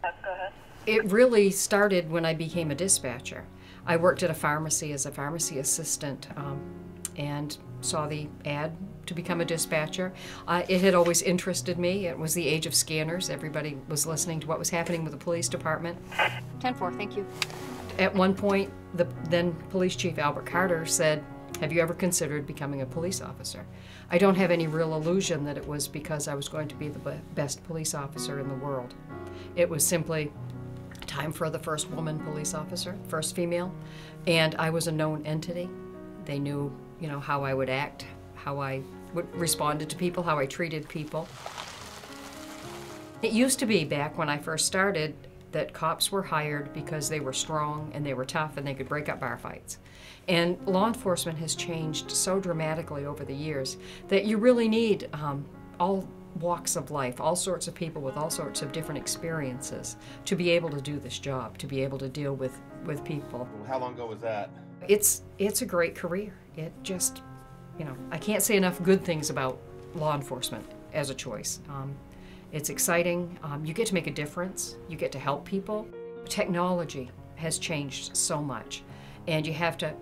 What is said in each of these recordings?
Go ahead. It really started when I became a dispatcher. I worked at a pharmacy as a pharmacy assistant and saw the ad to become a dispatcher. It had always interested me. It was the age of scanners. Everybody was listening to what was happening with the police department. 10-4, thank you. At one point, the then police chief Albert Carter said, "Have you ever considered becoming a police officer?" I don't have any real illusion that it was because I was going to be the best police officer in the world. It was simply time for the first woman police officer, first female, and I was a known entity. They knew, how I would act, how I responded to people, how I treated people. It used to be, back when I first started, that cops were hired because they were strong and they were tough and they could break up bar fights. And law enforcement has changed so dramatically over the years that you really need all walks of life, all sorts of people with all sorts of different experiences to be able to do this job, to be able to deal with people. How long ago was that? It's a great career. It just, I can't say enough good things about law enforcement as a choice. It's exciting. You get to make a difference. You get to help people. Technology has changed so much, and you have to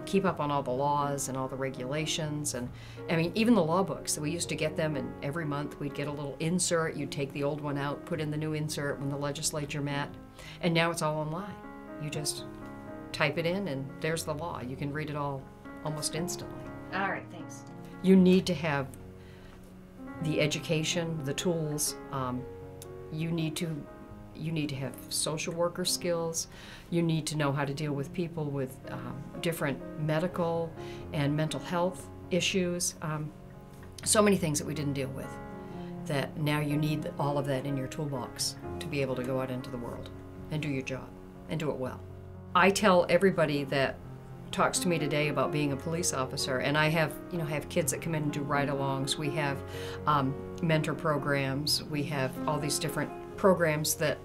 keep up on all the laws and all the regulations. And I mean, even the law books, we used to get them, and every month we'd get a little insert. You'd take the old one out, put in the new insert when the legislature met, and now it's all online. You just type it in and there's the law. You can read it all almost instantly. All right, thanks. You need to have the education, the tools. You need to have social worker skills. You need to know how to deal with people with different medical and mental health issues. So many things that we didn't deal with, that now you need all of that in your toolbox to be able to go out into the world and do your job and do it well. I tell everybody that talks to me today about being a police officer, and I have kids that come in and do ride-alongs. We have mentor programs. We have all these different programs that,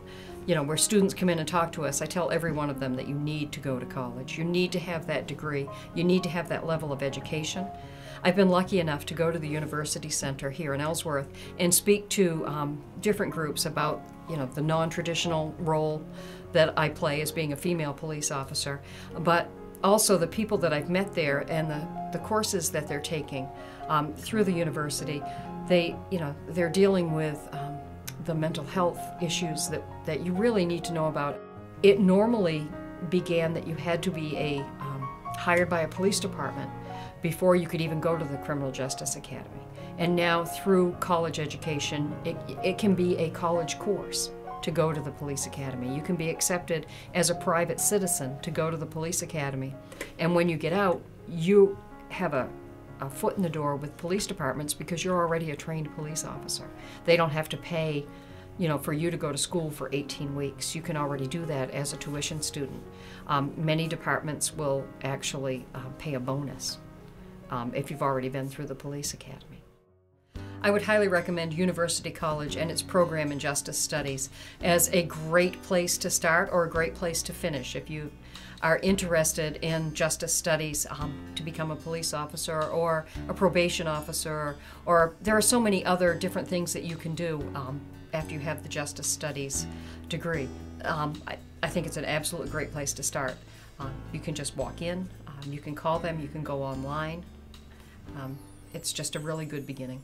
where students come in and talk to us. I tell every one of them that you need to go to college. You need to have that degree. You need to have that level of education. I've been lucky enough to go to the University Center here in Ellsworth and speak to different groups about, the non-traditional role that I play as being a female police officer, but also the people that I've met there and the courses that they're taking through the university. They're dealing with the mental health issues that you really need to know about. It normally began that you had to be hired by a police department before you could even go to the Criminal Justice Academy. And now through college education, it can be a college course to go to the police academy. You can be accepted as a private citizen to go to the police academy. And when you get out, you have a foot in the door with police departments because you're already a trained police officer. They don't have to pay, for you to go to school for 18 weeks. You can already do that as a tuition student. Many departments will actually pay a bonus if you've already been through the police academy. I would highly recommend University College and its program in Justice Studies as a great place to start or a great place to finish. If you are interested in Justice Studies to become a police officer or a probation officer, or there are so many other different things that you can do after you have the Justice Studies degree. I think it's an absolute great place to start. You can just walk in, you can call them, you can go online. It's just a really good beginning.